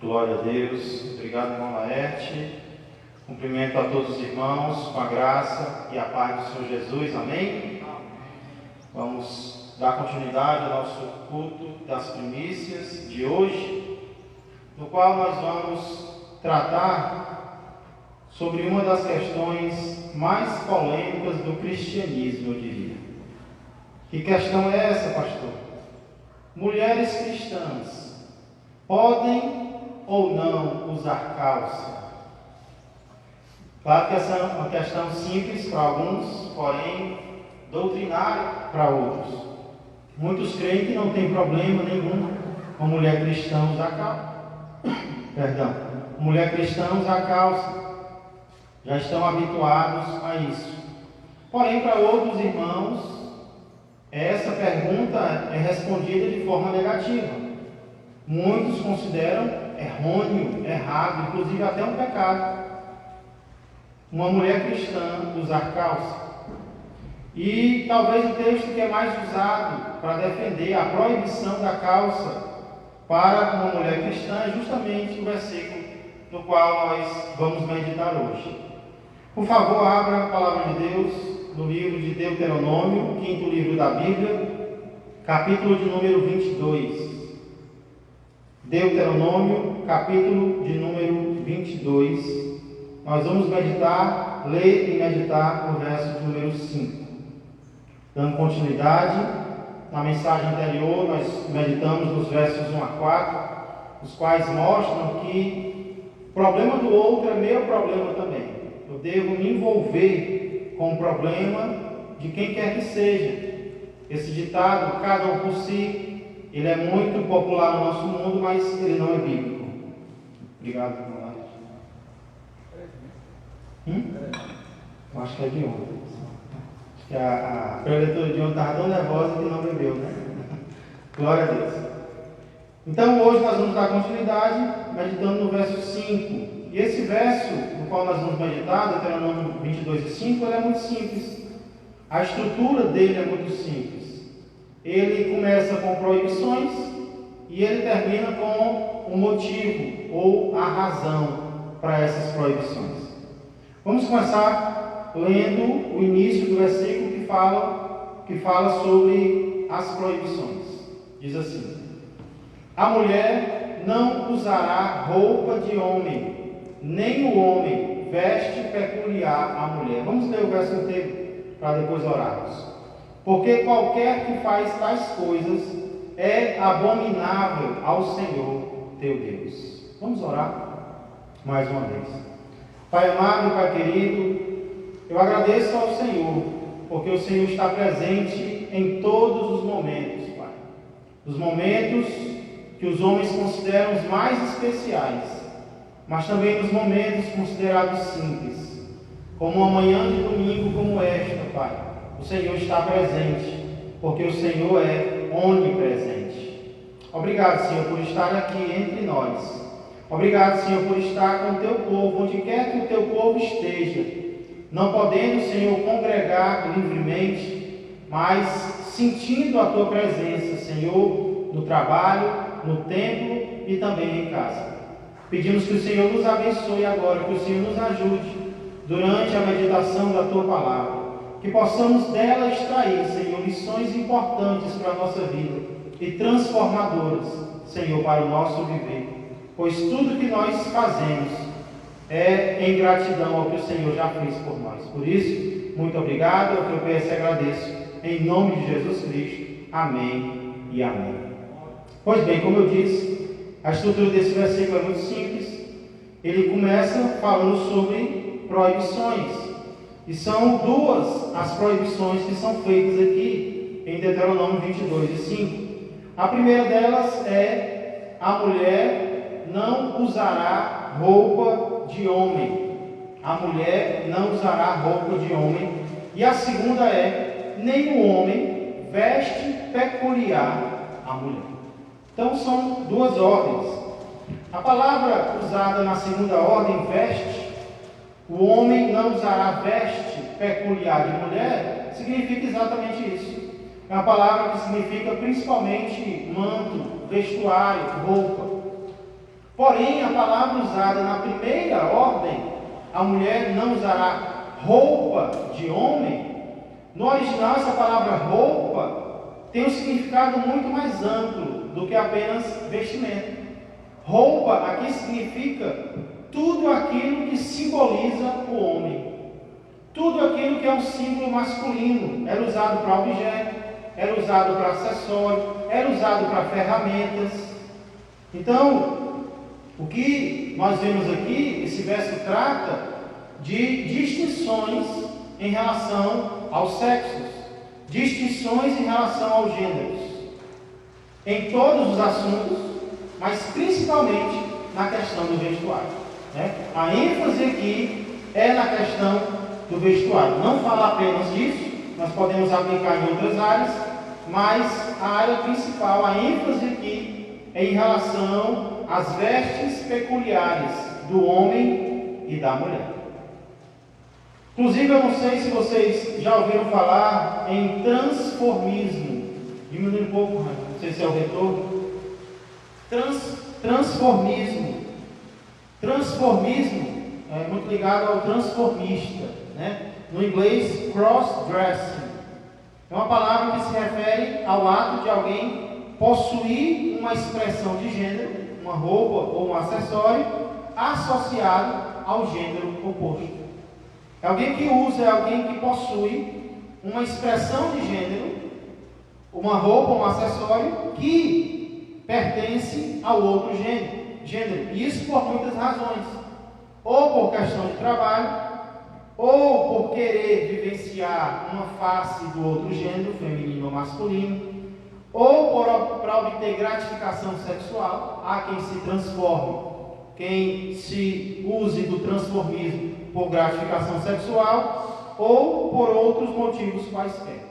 Glória a Deus. Obrigado, irmão Laerte. Cumprimento a todos os irmãos com a graça e a paz do Senhor Jesus. Amém? Vamos dar continuidade ao nosso culto das primícias de hoje, no qual nós vamos tratar sobre uma das questões mais polêmicas do cristianismo, eu diria. Que questão é essa, pastor? Mulheres cristãs podem ou não usar calça? Claro que essa é uma questão simples para alguns, porém doutrinária para outros. Muitos creem que não tem problema nenhum uma mulher cristã usar calça. Mulher cristã usar calça. Já estão habituados a isso. Porém, para outros irmãos, essa pergunta é respondida de forma negativa. Muitos consideram errôneo, errado, inclusive até um pecado, uma mulher cristã usar calça. E talvez o texto que é mais usado para defender a proibição da calça para uma mulher cristã é justamente o versículo no qual nós vamos meditar hoje. Por favor, abra a palavra de Deus no livro de Deuteronômio, quinto livro da Bíblia, capítulo de número 22. Deuteronômio, capítulo de número 22. Nós vamos meditar, ler e meditar no verso de número 5. Dando continuidade, na mensagem anterior, nós meditamos nos versos 1 a 4, os quais mostram que o problema do outro é meu problema também. Eu devo me envolver com o problema de quem quer que seja. Esse ditado, cada um por si, ele é muito popular no nosso mundo, mas ele não é bíblico. Obrigado, irmão. Eu acho que é de ontem. Acho que a preletora de ontem estava tão nervosa que não bebeu, né? Glória a Deus. Então hoje nós vamos dar continuidade, meditando no verso 5. E esse verso, no qual nós vamos meditar, Deuteronômio 22 e 5, ele é muito simples. A estrutura dele é muito simples. Ele começa com proibições e ele termina com um motivo ou a razão para essas proibições. Vamos começar lendo o início do versículo que fala sobre as proibições. Diz assim: a mulher não usará roupa de homem, nem o homem veste peculiar à mulher. Vamos ler o verso inteiro para depois orarmos. Porque qualquer que faz tais coisas é abominável ao Senhor teu Deus. Vamos orar mais uma vez. Pai amado, Pai querido, eu agradeço ao Senhor, porque o Senhor está presente em todos os momentos, Pai. Os momentos que os homens consideram os mais especiais, mas também nos momentos considerados simples, como uma manhã de domingo como esta, Pai. O Senhor está presente, porque o Senhor é onipresente. Obrigado, Senhor, por estar aqui entre nós. Obrigado, Senhor, por estar com o teu povo, onde quer que o teu povo esteja, não podendo, Senhor, congregar livremente, mas sentindo a tua presença, Senhor, no trabalho, no templo e também em casa. Pedimos que o Senhor nos abençoe agora, que o Senhor nos ajude durante a meditação da tua palavra, que possamos dela extrair, Senhor, lições importantes para a nossa vida e transformadoras, Senhor, para o nosso viver. Pois tudo que nós fazemos é em gratidão ao que o Senhor já fez por nós. Por isso, muito obrigado, eu peço e agradeço, em nome de Jesus Cristo. Amém e amém. Pois bem, como eu disse, a estrutura desse versículo é muito simples. Ele começa falando sobre proibições. E são duas as proibições que são feitas aqui em Deuteronômio 22 e 5. A primeira delas é: a mulher não usará roupa de homem. A mulher não usará roupa de homem. E a segunda é: nem o homem veste peculiar à mulher. Então são duas ordens. A palavra usada na segunda ordem, veste, o homem não usará veste peculiar de mulher, significa exatamente isso. É uma palavra que significa principalmente manto, vestuário, roupa. Porém, a palavra usada na primeira ordem, a mulher não usará roupa de homem. No original, essa palavra roupa tem um significado muito mais amplo do que apenas vestimento. Roupa aqui significa tudo aquilo que simboliza o homem. Tudo aquilo que é um símbolo masculino. Era usado para objeto, era usado para acessório, era usado para ferramentas. Então, o que nós vemos aqui, esse verso trata de distinções em relação aos sexos, distinções em relação aos gêneros, em todos os assuntos, mas principalmente na questão do vestuário. A ênfase aqui é na questão do vestuário. Não fala apenas disso, nós podemos aplicar em outras áreas, mas a área principal, a ênfase aqui é em relação às vestes peculiares do homem e da mulher. Inclusive, eu não sei se vocês já ouviram falar em transformismo. Diminui um pouco, não sei se é o retorno. Transformismo. Transformismo é muito ligado ao transformista, No inglês, cross-dressing. É uma palavra que se refere ao ato de alguém possuir uma expressão de gênero, uma roupa ou um acessório, associado ao gênero oposto. É alguém que usa, é alguém que possui uma expressão de gênero, uma roupa, um acessório que pertence ao outro gênero. Isso por muitas razões. Ou por questão de trabalho, ou por querer vivenciar uma face do outro gênero, feminino ou masculino, ou para obter gratificação sexual. Há quem se transforme, quem se use do transformismo por gratificação sexual, ou por outros motivos quaisquer.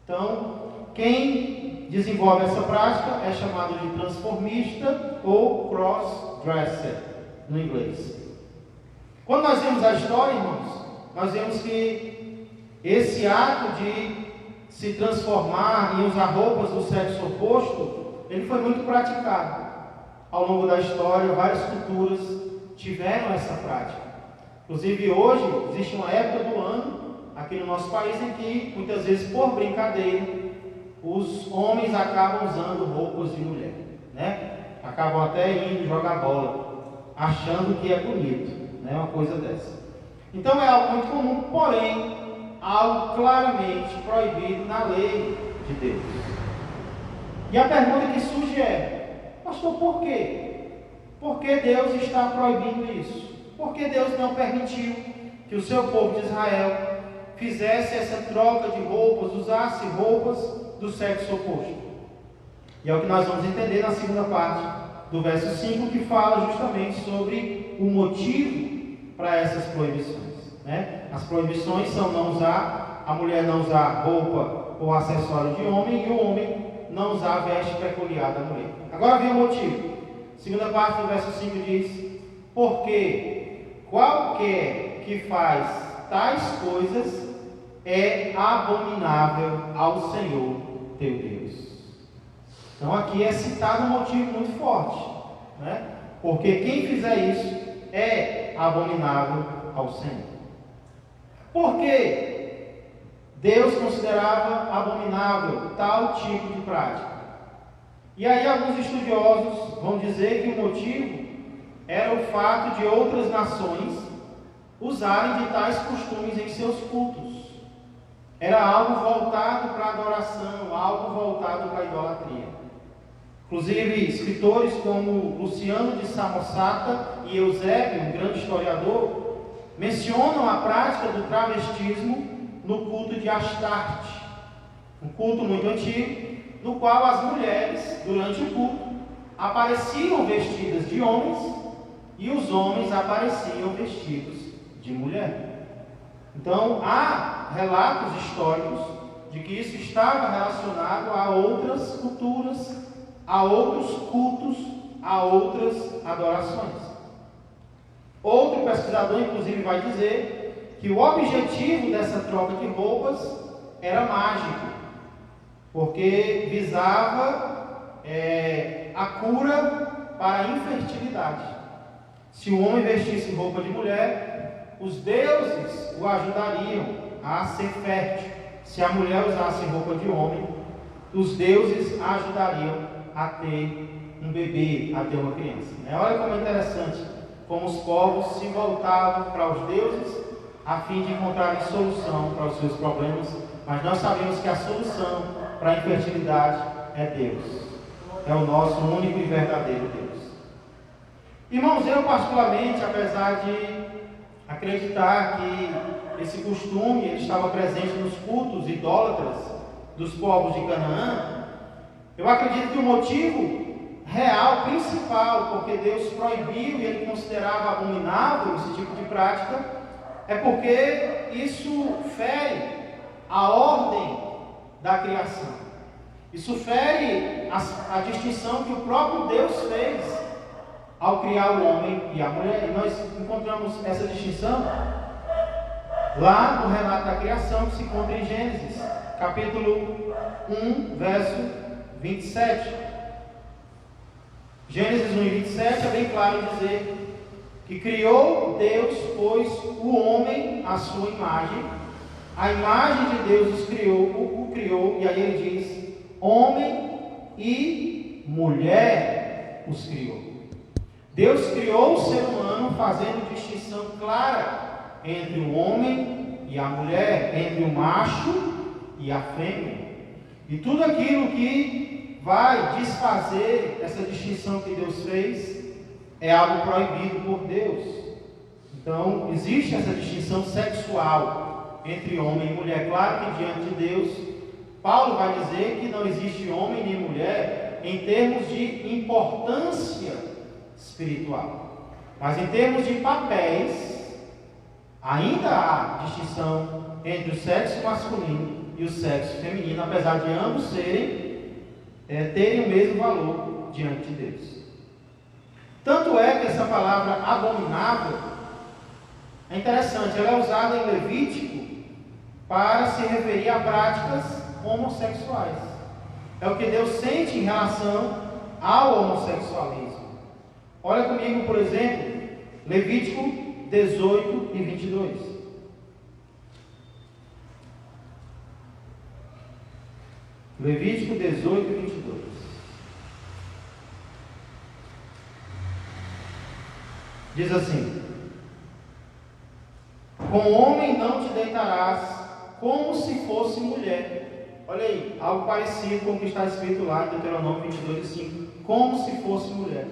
Então, quem desenvolve essa prática é chamado de transformista ou cross-dresser, no inglês. Quando nós vemos a história, irmãos, nós vemos que esse ato de se transformar e usar roupas do sexo oposto, ele foi muito praticado. Ao longo da história, várias culturas tiveram essa prática. Inclusive hoje, existe uma época do ano, aqui no nosso país, em que, muitas vezes, por brincadeira, os homens acabam usando roupas de mulher, Acabam até indo jogar bola, achando que é bonito, uma coisa dessa. Então é algo muito comum, porém, algo claramente proibido na lei de Deus. E a pergunta que surge é: pastor, por quê? Por que Deus está proibindo isso? Por que Deus não permitiu que o seu povo de Israel fizesse essa troca de roupas, usasse roupas do sexo oposto? E é o que nós vamos entender na segunda parte do verso 5, que fala justamente sobre o motivo para essas proibições. As proibições são não usar, a mulher não usar roupa ou acessório de homem, e o homem não usar a veste peculiar da mulher. Agora vem o motivo. Segunda parte do verso 5 diz: porque qualquer que faz tais coisas é abominável ao Senhor teu Deus. Então aqui é citado um motivo muito forte, Porque quem fizer isso é abominável ao Senhor. Por que Deus considerava abominável tal tipo de prática? E aí alguns estudiosos vão dizer que o motivo era o fato de outras nações usarem de tais costumes em seus cultos. Era algo voltado para a adoração, algo voltado para a idolatria. Inclusive, escritores como Luciano de Samosata e Eusébio, um grande historiador, mencionam a prática do travestismo no culto de Astarte, um culto muito antigo, no qual as mulheres, durante o culto, apareciam vestidas de homens e os homens apareciam vestidos de mulher. Então, há relatos históricos de que isso estava relacionado a outras culturas, a outros cultos, a outras adorações. Outro pesquisador, inclusive, vai dizer que o objetivo dessa troca de roupas era mágico, porque visava a cura para a infertilidade. Se o homem vestisse roupa de mulher, os deuses o ajudariam a ser fértil. Se a mulher usasse roupa de homem, os deuses a ajudariam a ter um bebê, a ter uma criança. Olha como é interessante, como os povos se voltavam para os deuses a fim de encontrar solução para os seus problemas, mas nós sabemos que a solução para a infertilidade é Deus. É o nosso único e verdadeiro Deus. Irmãos, eu particularmente, apesar de acreditar que esse costume ele estava presente nos cultos idólatras dos povos de Canaã, eu acredito que o motivo real, principal, porque Deus proibiu e ele considerava abominável esse tipo de prática, é porque isso fere a ordem da criação. Isso fere a distinção que o próprio Deus fez ao criar o homem e a mulher. E nós encontramos essa distinção lá no relato da criação que se encontra em Gênesis, capítulo 1, verso 27. Gênesis 1 e 27 é bem claro dizer que criou Deus, pois, o homem à sua imagem. A imagem de Deus o criou, e aí ele diz: homem e mulher os criou. Deus criou o ser humano fazendo distinção clara entre o homem e a mulher, entre o macho e a fêmea. E tudo aquilo que vai desfazer essa distinção que Deus fez é algo proibido por Deus. Então, existe essa distinção sexual entre homem e mulher. Claro que diante de Deus, Paulo vai dizer que não existe homem nem mulher em termos de importância espiritual. Mas em termos de papéis, ainda há distinção entre o sexo masculino e o sexo feminino, apesar de ambos terem o mesmo valor diante de Deus. Tanto é que essa palavra abominável é interessante, ela é usada em Levítico para se referir a práticas homossexuais. É o que Deus sente em relação ao homossexualismo. Olha comigo, por exemplo, Levítico 18 e 22. Levítico 18 e 22. Diz assim: com homem não te deitarás, como se fosse mulher. Olha aí, algo parecido com o que está escrito lá em Deuteronômio 22 e 5. Como se fosse mulher.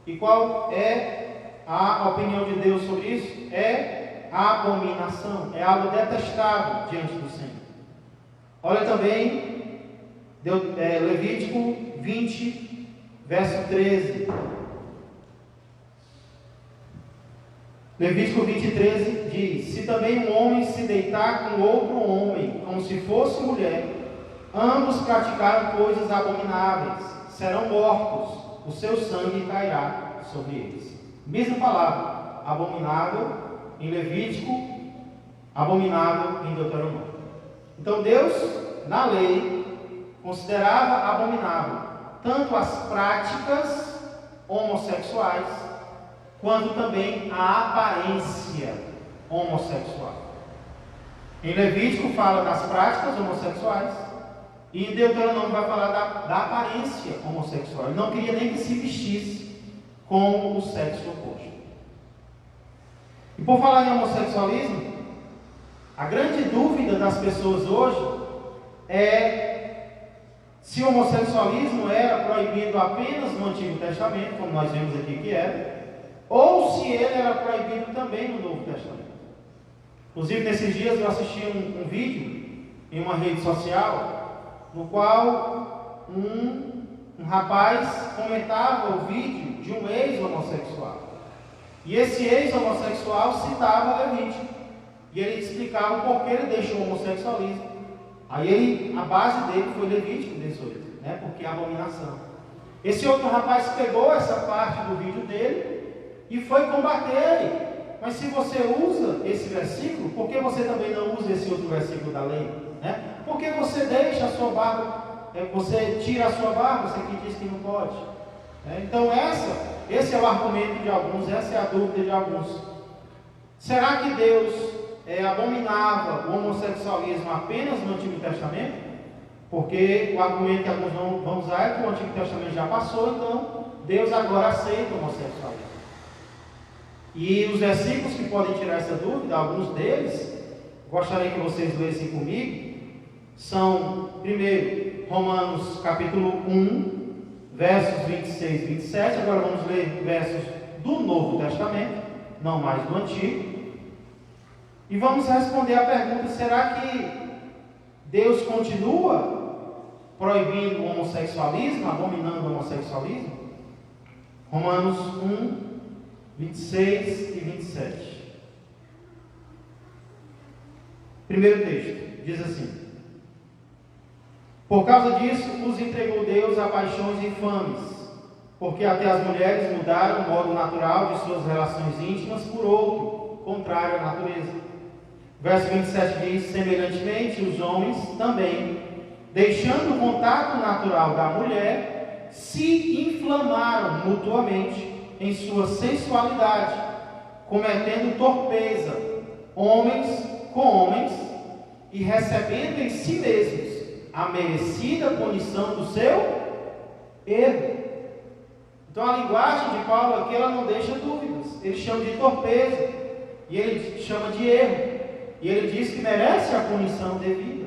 E qual é a opinião de Deus sobre isso? É abominação, é algo detestável diante do Senhor. Olha também Levítico 20, verso 13. Levítico 20, 13 diz: se também um homem se deitar com outro homem, como se fosse mulher, ambos praticaram coisas abomináveis, serão mortos, o seu sangue cairá sobre eles. Mesma palavra, abominável em Levítico, abominável em Deuteronômio. Então Deus, na lei, considerava abominável tanto as práticas homossexuais, quanto também a aparência homossexual. Em Levítico fala das práticas homossexuais, e em Deuteronômio vai falar da aparência homossexual. Ele não queria nem que se vestisse com o sexo oposto. E por falar em homossexualismo, a grande dúvida das pessoas hoje é se o homossexualismo era proibido apenas no Antigo Testamento, como nós vemos aqui que era, ou se ele era proibido também no Novo Testamento. Inclusive, nesses dias eu assisti um vídeo em uma rede social, no qual um rapaz comentava o vídeo de um ex-homossexual. E esse ex-homossexual citava Levítico. E ele explicava o porquê ele deixou o homossexualismo. Aí a base dele foi Levítico 18, né? Porque é abominação. Esse outro rapaz pegou essa parte do vídeo dele e foi combater ele. Mas se você usa esse versículo, por que você também não usa esse outro versículo da lei? Né? Por que você deixa a sua barba, você tira a sua barba, você que diz que não pode? Então esse é o argumento de alguns, essa é a dúvida de alguns. Será que Deus abominava o homossexualismo apenas no Antigo Testamento? Porque o argumento que alguns vão usar é que o Antigo Testamento já passou, então Deus agora aceita o homossexualismo. E os versículos que podem tirar essa dúvida, alguns deles, gostaria que vocês lessem comigo, são, primeiro, Romanos capítulo 1, versos 26 e 27. Agora vamos ler versos do Novo Testamento, não mais do Antigo. E vamos responder a pergunta: será que Deus continua proibindo o homossexualismo, abominando o homossexualismo? Romanos 1, 26 e 27. Primeiro texto, diz assim: por causa disso, os entregou Deus a paixões infames, porque até as mulheres mudaram o modo natural de suas relações íntimas por outro, contrário à natureza. Verso 27 diz: semelhantemente, os homens também, deixando o contato natural da mulher, se inflamaram mutuamente em sua sensualidade, cometendo torpeza, homens com homens, e recebendo em si mesmos a merecida punição do seu erro. Então a linguagem de Paulo aqui, ela não deixa dúvidas. Ele chama de torpeza, e ele chama de erro, e ele diz que merece a punição devida.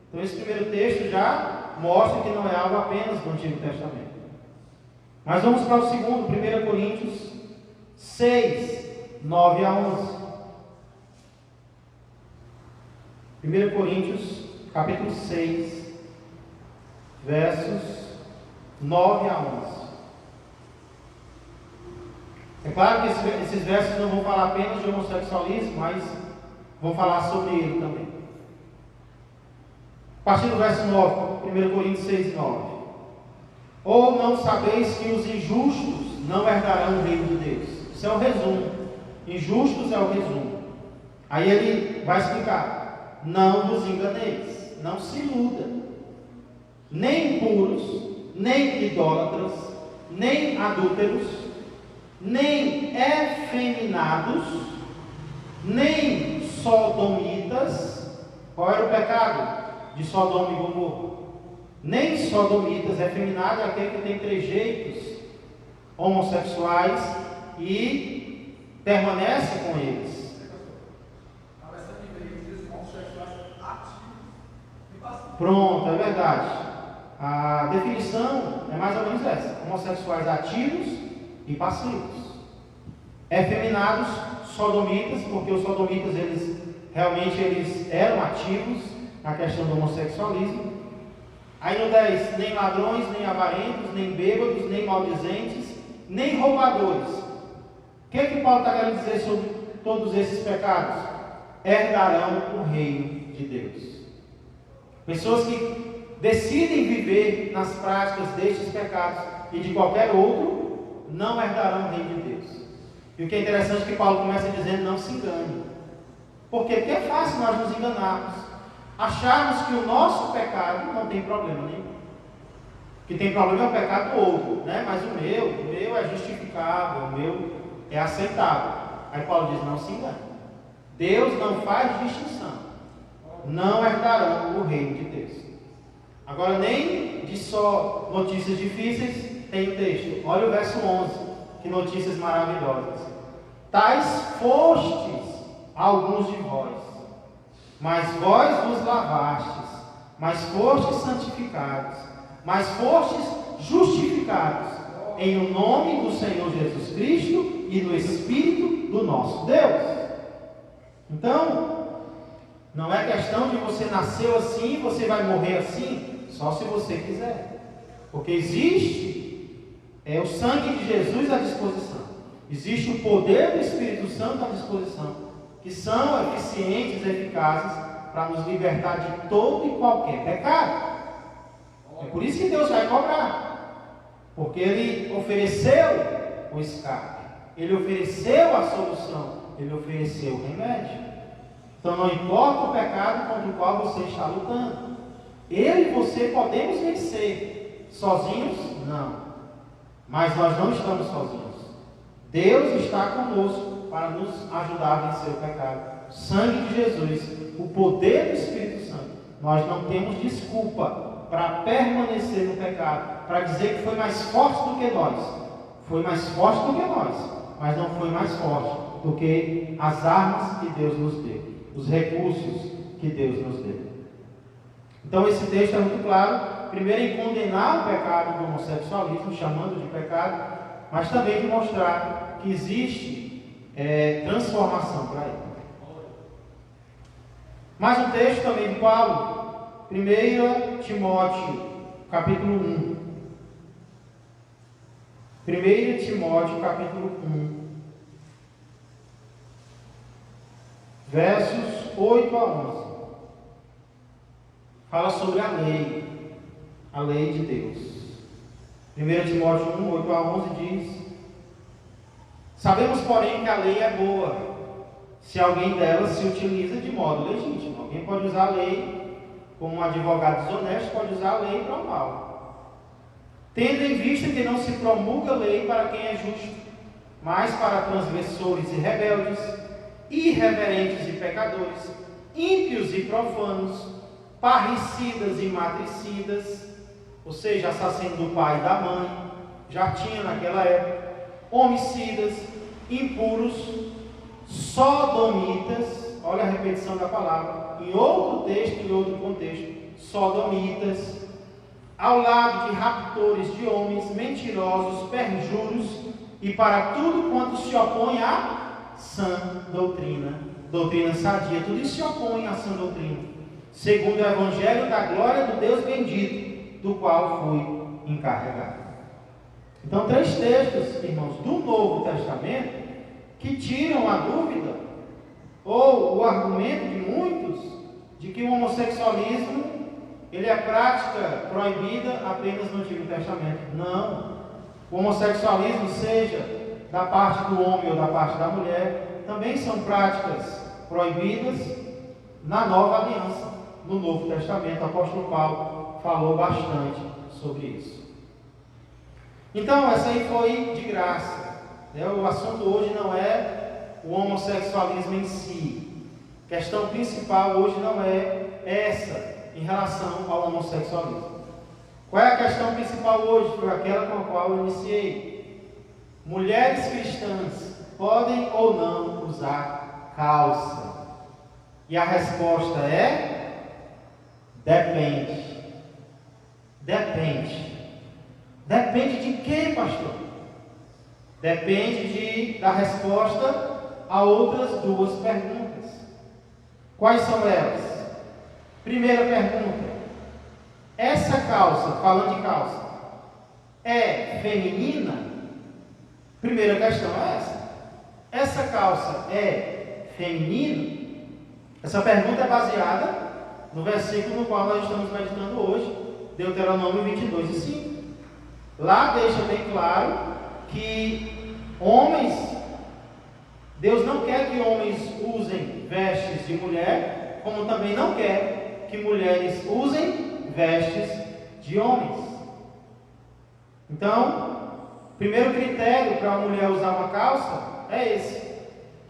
Então esse primeiro texto já mostra que não é algo apenas do Antigo Testamento. Mas vamos para o segundo, 1 Coríntios 6, 9 a 11. 1 Coríntios, capítulo 6, versos 9 a 11. É claro que esses versos não vão falar apenas de homossexualismo, mas vão falar sobre ele também. A partir do verso 9, 1 Coríntios 6, 9. Ou não sabeis que os injustos não herdarão o reino de Deus? Isso é o resumo. Injustos é o resumo. Aí ele vai explicar: não vos enganeis, não se iluda. Nem impuros, nem idólatras, nem adúlteros, nem efeminados, nem sodomitas. Qual era o pecado de Sodoma e Gomorra? Nem sodomitas, efeminados é aquele que tem trejeitos homossexuais e permanece com eles. Pronto, é verdade. A definição é mais ou menos essa: homossexuais ativos e passivos. Efeminados, sodomitas, porque os sodomitas eles eram ativos na questão do homossexualismo. Aí no 10, nem ladrões, nem avarentos, nem bêbados, nem maldizentes, nem roubadores. O que Paulo está querendo dizer sobre todos esses pecados? Herdarão o reino de Deus. Pessoas que decidem viver nas práticas destes pecados e de qualquer outro, não herdarão o reino de Deus. E o que é interessante é que Paulo começa dizendo: não se engane. Por quê? Porque é fácil nós nos enganarmos, acharmos que o nosso pecado não tem problema nenhum. O que tem problema é o pecado do outro, né? Mas o meu é justificável, o meu é aceitável. Aí Paulo diz: não se engane. Deus não faz distinção. Não herdarão o reino de Deus. Agora, nem de só notícias difíceis tem o texto. Olha o verso 11, que notícias maravilhosas. Tais fostes alguns de vós, mas vós vos lavastes, mas fostes santificados, mas fostes justificados em o nome do Senhor Jesus Cristo e do Espírito do nosso Deus. Então, não é questão de você nasceu assim e você vai morrer assim, só se você quiser. Porque existe o sangue de Jesus à disposição. Existe o poder do Espírito Santo à disposição, que são eficientes e eficazes para nos libertar de todo e qualquer pecado. É por isso que Deus vai cobrar. Porque Ele ofereceu o escape. Ele ofereceu a solução. Ele ofereceu o remédio. Então não importa o pecado contra o qual você está lutando. Eu e você podemos vencer. Sozinhos? Não. Mas nós não estamos sozinhos. Deus está conosco para nos ajudar a vencer o pecado. O sangue de Jesus, o poder do Espírito Santo. Nós não temos desculpa para permanecer no pecado, para dizer que foi mais forte do que nós. Foi mais forte do que nós, mas não foi mais forte do que as armas que Deus nos deu, os recursos que Deus nos deu. Então esse texto é muito claro, primeiro em condenar o pecado do homossexualismo, chamando de pecado, mas também de mostrar que existe transformação para ele. Mais um texto também de Paulo, 1 Timóteo, capítulo 1. 1 Timóteo, capítulo 1, versos 8 a 11. Fala sobre a lei de Deus. 1 Timóteo 1, 8 a 11 diz: sabemos, porém, que a lei é boa, se alguém dela se utiliza de modo legítimo. Alguém pode usar a lei como um advogado desonesto, pode usar a lei para o mal. Tendo em vista que não se promulga lei para quem é justo, mas para transgressores e rebeldes, irreverentes e pecadores, ímpios e profanos, parricidas e matricidas, ou seja, assassino do pai e da mãe, já tinha naquela época, homicidas, impuros, sodomitas, olha a repetição da palavra, em outro texto, em outro contexto, sodomitas, ao lado de raptores de homens, mentirosos, perjuros, e para tudo quanto se opõe à sã doutrina, doutrina sadia, tudo isso se opõe à sã doutrina, segundo o evangelho da glória do Deus bendito, do qual fui encarregado. Então, 3 textos, irmãos, do Novo Testamento, que tiram a dúvida, ou o argumento de muitos, de que o homossexualismo, ele é prática proibida apenas no Antigo Testamento. Não. O homossexualismo, seja da parte do homem ou da parte da mulher, também são práticas proibidas na Nova Aliança. No Novo Testamento, o apóstolo Paulo falou bastante sobre isso. Então, essa aí foi de graça. O assunto hoje não é o homossexualismo em si. A questão principal hoje não é essa em relação ao homossexualismo. Qual é a questão principal hoje? Foi aquela com a qual eu iniciei. Mulheres cristãs podem ou não usar calça? E a resposta é: depende. Depende. Depende de quê, pastor? Depende da resposta a outras 2 perguntas. Quais são elas? Primeira pergunta: essa calça, falando de calça, é feminina? Primeira questão é essa. Essa calça é feminina? Essa pergunta é baseada no versículo no qual nós estamos meditando hoje, Deuteronômio 22 e 5. Lá deixa bem claro que Deus não quer que homens usem vestes de mulher, como também não quer que mulheres usem vestes de homens. Então, primeiro critério para uma mulher usar uma calça é esse.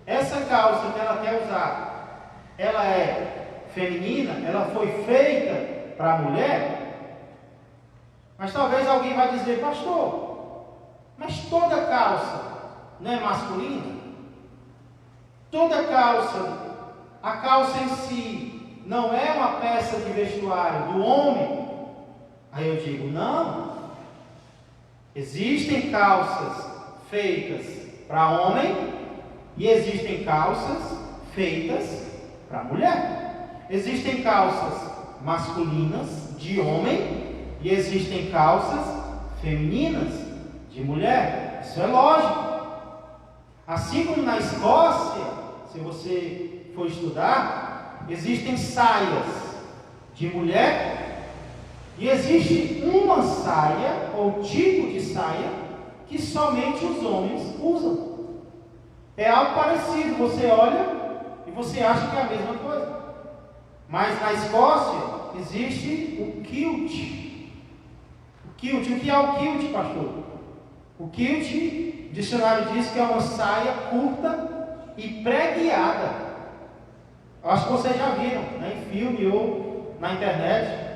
Essa calça que ela quer usar, ela é feminina, ela foi feita para a mulher. Mas talvez alguém vai dizer: pastor, mas toda calça não é masculina? Toda calça, a calça em si, não é uma peça de vestuário do homem? Aí eu digo: não. Existem calças feitas para homem e existem calças feitas para mulher. Existem calças masculinas de homem e existem calças femininas de mulher. Isso é lógico. Assim como na Escócia, se você for estudar, existem saias de mulher e existe uma saia ou tipo de saia que somente os homens usam. É algo parecido, você olha e você acha que é a mesma coisa. Mas na Escócia existe o kilt. O que é o kilt, pastor? O kilt, o dicionário diz que é uma saia curta e preguiada. Acho que vocês já viram, né, em filme ou na internet.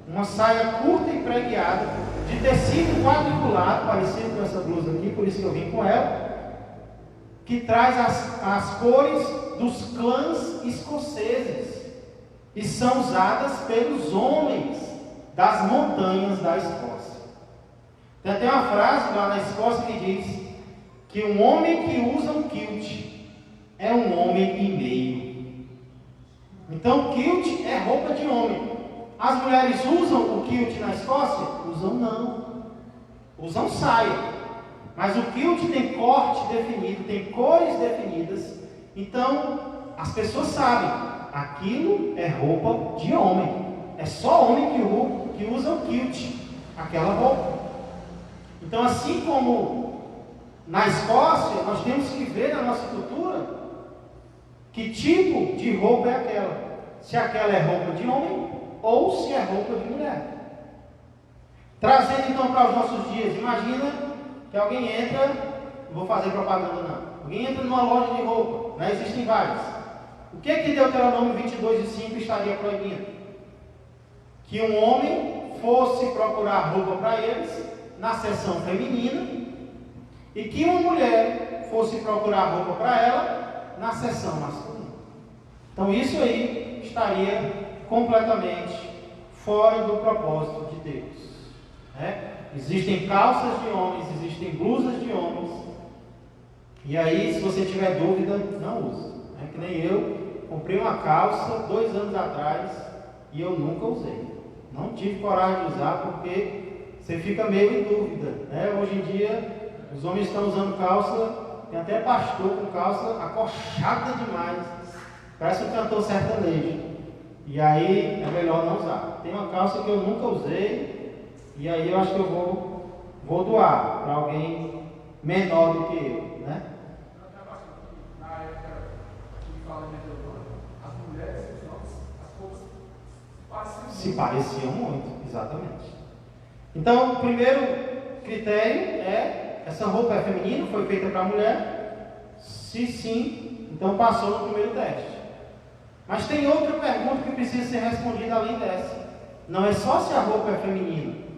Uma saia curta e preguiada, de tecido quadriculado, parecido com essa blusa aqui, por isso que eu vim com ela, que traz as cores dos clãs escoceses e são usadas pelos homens das montanhas da Escócia. Tem até uma frase lá na Escócia que diz que um homem que usa um kilt é um homem e meio. Então, kilt é roupa de homem. As mulheres usam o kilt na Escócia? Usam não. Usam saia. Mas o kilt tem corte definido, tem cores definidas. Então, as pessoas sabem, aquilo é roupa de homem. É só homem que usa o kilt, aquela roupa. Então, assim como na Escócia, nós temos que ver na nossa cultura que tipo de roupa é aquela. Se aquela é roupa de homem ou se é roupa de mulher. Trazendo então para os nossos dias, imagina que alguém entra, não vou fazer propaganda não, alguém entra numa loja de roupa, né? Existem várias. O que Deuteronômio 22:5 estaria proibindo? Que um homem fosse procurar roupa para eles na seção feminina e que uma mulher fosse procurar roupa para ela na seção masculina. Então isso aí estaria completamente fora do propósito de Deus, né? Existem calças de homens, existem blusas de homens, e aí, se você tiver dúvida, não use. É que nem eu, comprei uma calça 2 anos atrás e eu nunca usei. Não tive coragem de usar porque você fica meio em dúvida, né? Hoje em dia, os homens estão usando calça, tem até pastor com calça acolchada demais, parece um cantor sertanejo. E aí é melhor não usar. Tem uma calça que eu nunca usei. E aí eu acho que eu vou doar para alguém menor do que eu, né? Na época que fala de Deuteronômio, as mulheres e os homens, as roupas se pareciam muito, exatamente. Então, o primeiro critério é: essa roupa é feminina, foi feita para a mulher? Se sim, então passou no primeiro teste. Mas tem outra pergunta que precisa ser respondida além dessa. Não é só se a roupa é feminina.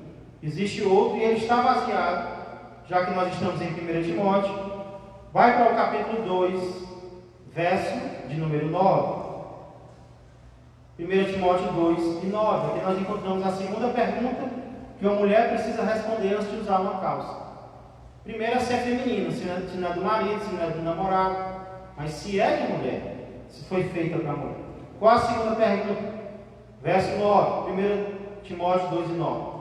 Existe outro, e ele está baseado, já que nós estamos em 1 Timóteo, vai para o capítulo 2, verso de número 9. 1 Timóteo 2 e 9. Aqui nós encontramos a segunda pergunta que uma mulher precisa responder antes de usar uma calça. Primeiro é se é feminina, se não é do marido, se não é do namorado, mas se é de mulher, se foi feita para mulher. Qual a segunda pergunta? Verso 9, 1 Timóteo 2 e 9.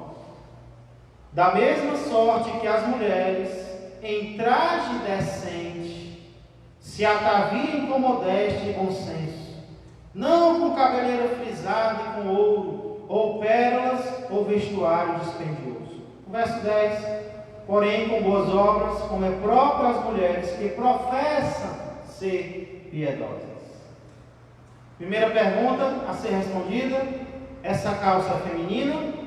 Da mesma sorte que as mulheres, em traje decente, se ataviem com modéstia e bom senso, não com cabeleira frisada e com ouro, ou pérolas, ou vestuário dispendioso. Verso 10. Porém, com boas obras, como é próprio às mulheres que professam ser piedosas. Primeira pergunta a ser respondida: essa calça é feminina?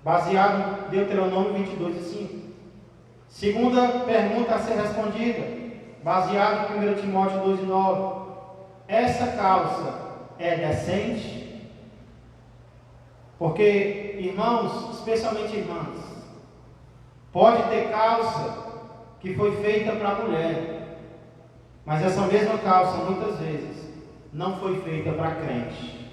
Baseado em Deuteronômio 22 e 5. Segunda pergunta a ser respondida, baseado em 1 Timóteo 2 e 9. Essa calça é decente? Porque, irmãos, especialmente irmãs, pode ter calça que foi feita para a mulher, mas essa mesma calça, muitas vezes, não foi feita para crente.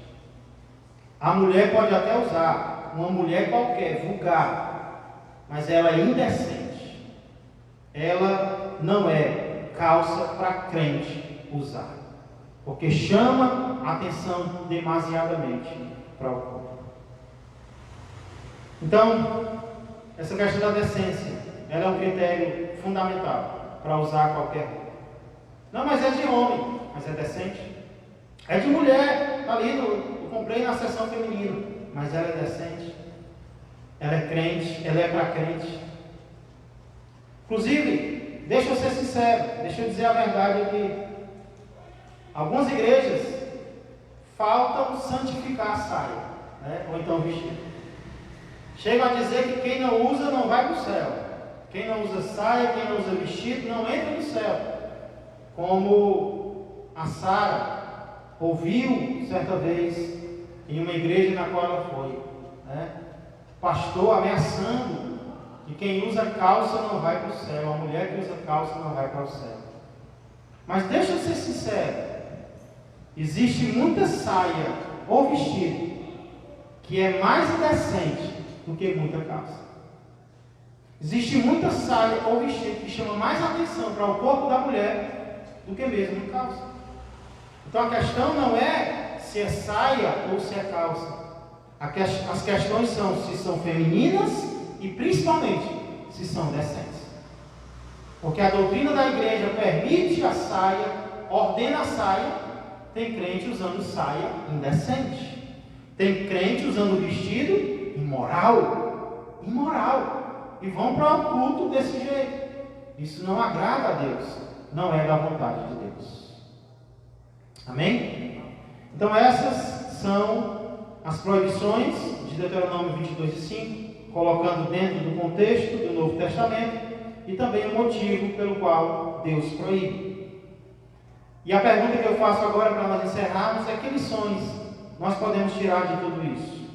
A mulher pode até usar, uma mulher qualquer, vulgar, mas ela é indecente. Ela não é calça para crente usar, porque chama a atenção demasiadamente para o corpo. Então, essa questão da decência, ela é um critério fundamental para usar qualquer roupa. Não, mas é de homem, mas é decente. É de mulher, está ali, eu comprei na seção feminina, mas ela é decente, ela é crente, ela é para crente. Inclusive, deixa eu ser sincero, deixa eu dizer a verdade aqui. Algumas igrejas faltam santificar a saia, né? Ou então vestir. Chegam a dizer que quem não usa não vai para o céu. Quem não usa saia, quem não usa vestido, não entra no céu. Como a Sara ouviu certa vez em uma igreja na qual ela foi, né? Pastor ameaçando que quem usa calça não vai para o céu, a mulher que usa calça não vai para o céu. Mas deixa eu ser sincero, existe muita saia ou vestido que é mais indecente do que muita calça. Existe muita saia ou vestido que chama mais atenção para o corpo da mulher do que mesmo calça. Então a questão não é se é saia ou se é calça. As questões são se são femininas e principalmente se são decentes. Porque a doutrina da igreja permite a saia, ordena a saia. Tem crente usando saia indecente. Tem crente usando vestido imoral. E vão para o culto desse jeito. Isso não agrada a Deus. Não é da vontade de Deus. Amém? Então essas são as proibições de Deuteronômio 22:5, colocando dentro do contexto do Novo Testamento e também o motivo pelo qual Deus proíbe. E a pergunta que eu faço agora para nós encerrarmos é: que lições nós podemos tirar de tudo isso?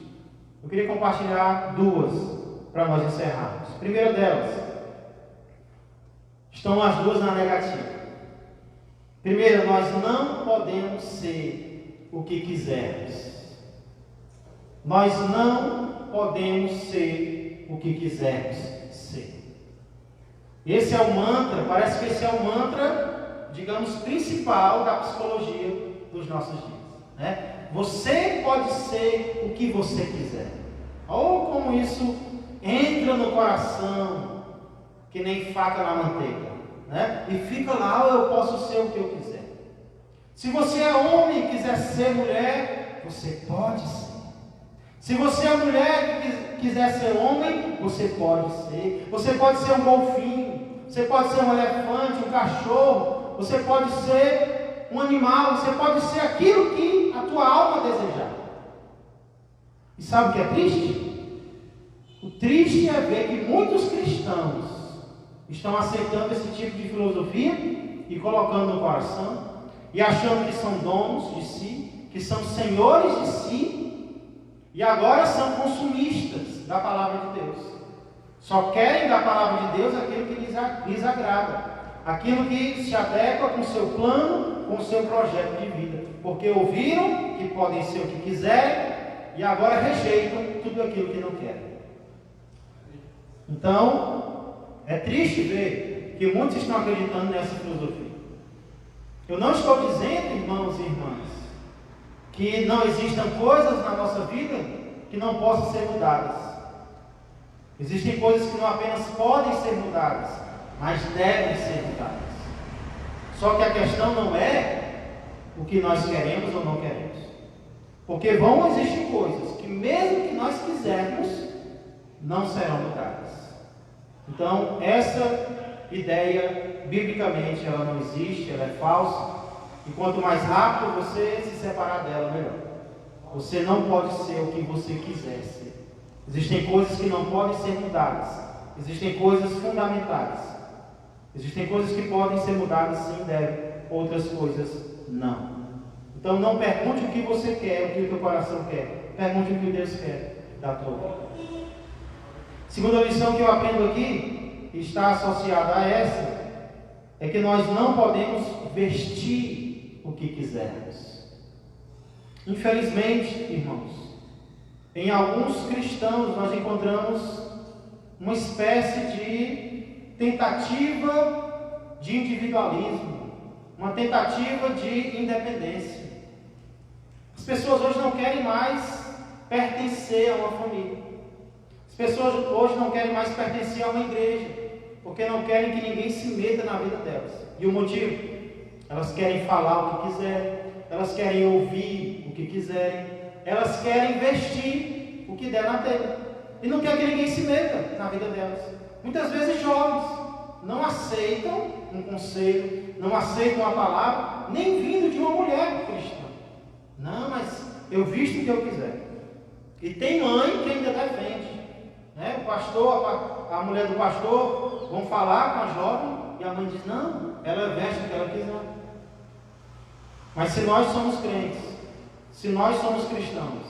Eu queria compartilhar duas para nós encerrarmos. A primeira delas, estão as duas na negativa. Primeiro, nós não podemos ser o que quisermos. Nós não podemos ser o que quisermos ser. Esse é o mantra, parece que esse é o mantra, digamos, principal da psicologia dos nossos dias, né? Você pode ser o que você quiser. Ou como isso entra no coração, que nem faca na manteiga, né? E fica lá: eu posso ser o que eu quiser. Se você é homem e quiser ser mulher, você pode ser. Se você é mulher e quiser ser homem, você pode ser. Você pode ser um golfinho, você pode ser um elefante, um cachorro, você pode ser um animal, você pode ser aquilo que a tua alma desejar. E sabe o que é triste? O triste é ver que muitos cristãos estão aceitando esse tipo de filosofia e colocando no coração e achando que são donos de si, que são senhores de si, e agora são consumistas da palavra de Deus. Só querem da palavra de Deus aquilo que lhes agrada, aquilo que se adequa com o seu plano, com o seu projeto de vida, porque ouviram que podem ser o que quiserem e agora rejeitam tudo aquilo que não querem. Então, é triste ver que muitos estão acreditando nessa filosofia. Eu não estou dizendo, irmãos e irmãs, que não existam coisas na nossa vida que não possam ser mudadas. Existem coisas que não apenas podem ser mudadas, mas devem ser mudadas. Só que a questão não é o que nós queremos ou não queremos. Porque vão existir coisas que mesmo que nós quisermos, não serão mudadas. Então, essa ideia, biblicamente, ela não existe, ela é falsa. E quanto mais rápido você se separar dela, melhor. Você não pode ser o que você quiser ser. Existem coisas que não podem ser mudadas. Existem coisas fundamentais. Existem coisas que podem ser mudadas, sim, devem. Outras coisas, não. Então não pergunte o que você quer, o que o teu coração quer. Pergunte o que Deus quer da tua vida. Segunda lição que eu aprendo aqui, e está associada a essa, é que nós não podemos vestir o que quisermos. Infelizmente, irmãos, em alguns cristãos nós encontramos uma espécie de tentativa de individualismo, uma tentativa de independência. As pessoas hoje não querem mais pertencer a uma família. As pessoas hoje não querem mais pertencer a uma igreja, porque não querem que ninguém se meta na vida delas. E o motivo? Elas querem falar o que quiserem, elas querem ouvir o que quiserem, elas querem vestir o que der na telha. E não quer que ninguém se meta na vida delas. Muitas vezes jovens não aceitam um conselho, não aceitam a palavra, nem vindo de uma mulher cristã. Não, mas eu visto o que eu quiser. E tem mãe que ainda defende, né? O pastor, a mulher do pastor, vão falar com a jovem e a mãe diz: não, ela veste o que ela quiser. Mas se nós somos crentes, se nós somos cristãos,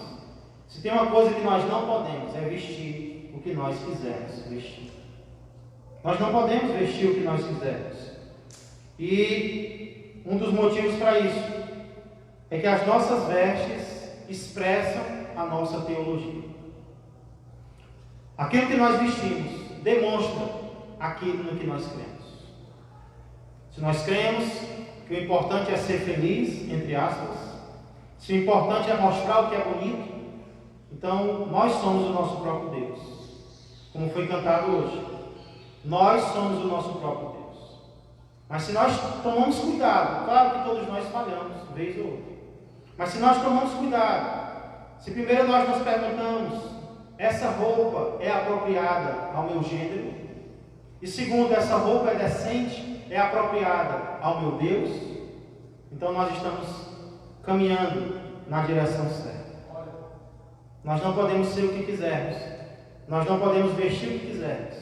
se tem uma coisa que nós não podemos, é vestir o que nós quisermos vestir. Nós não podemos vestir o que nós quisermos. E um dos motivos para isso é que as nossas vestes expressam a nossa teologia. Aquilo que nós vestimos demonstra aquilo no que nós cremos. Se nós cremos que o importante é ser feliz, entre aspas, se o importante é mostrar o que é bonito, então nós somos o nosso próprio Deus. Como foi cantado hoje, nós somos o nosso próprio Deus. Mas se nós tomamos cuidado, claro que todos nós falhamos, vez ou outra, mas se nós tomamos cuidado, se primeiro nós nos perguntamos: essa roupa é apropriada ao meu gênero? E segundo, essa roupa é decente, é apropriada ao meu Deus? Então nós estamos caminhando na direção certa. Nós não podemos ser o que quisermos, nós não podemos vestir o que quisermos,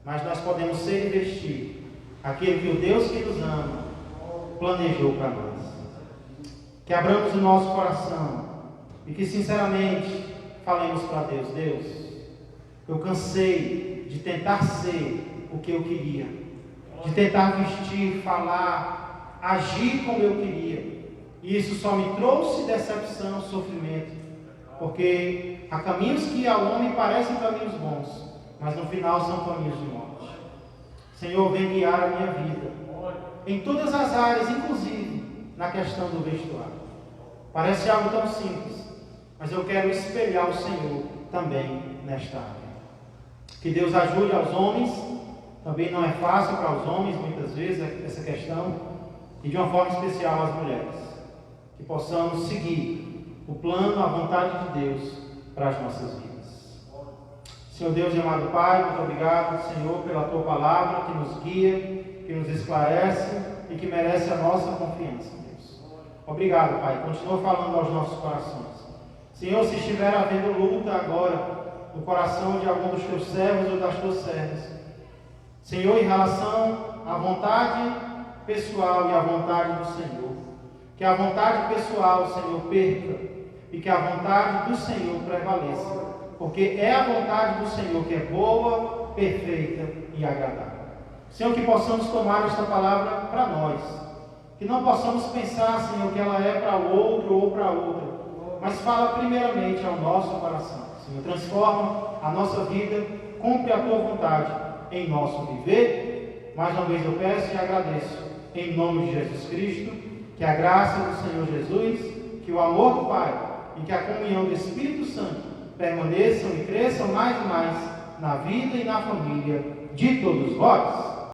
mas nós podemos ser e vestir aquilo que o Deus que nos ama planejou para nós. Que abramos o nosso coração e que sinceramente falemos para Deus: Deus, eu cansei de tentar ser o que eu queria, de tentar vestir, falar, agir como eu queria, e isso só me trouxe decepção, sofrimento, porque há caminhos que ao homem parecem caminhos bons, mas no final são caminhos de morte. Senhor, vem guiar a minha vida em todas as áreas, inclusive na questão do vestuário. Parece algo tão simples, mas eu quero espelhar o Senhor também nesta área. Que Deus ajude aos homens. Também não é fácil para os homens, muitas vezes, essa questão, e de uma forma especial às mulheres. Que possamos seguir o plano, a vontade de Deus para as nossas vidas. Senhor Deus e amado Pai, muito obrigado, Senhor, pela Tua palavra que nos guia, que nos esclarece e que merece a nossa confiança, Deus. Obrigado, Pai. Continua falando aos nossos corações. Senhor, se estiver havendo luta agora no coração de algum dos Teus servos ou das Tuas servas, Senhor, em relação à vontade pessoal e à vontade do Senhor, que a vontade pessoal, Senhor, perca e que a vontade do Senhor prevaleça, porque é a vontade do Senhor que é boa, perfeita e agradável. Senhor, que possamos tomar esta palavra para nós, que não possamos pensar, Senhor, que ela é para o outro ou para outra, mas fala primeiramente ao nosso coração. Senhor, transforma a nossa vida, cumpre a Tua vontade em nosso viver. Mais uma vez eu peço e agradeço, em nome de Jesus Cristo, que a graça do Senhor Jesus, que o amor do Pai e que a comunhão do Espírito Santo permaneçam e cresçam mais e mais na vida e na família de todos vós.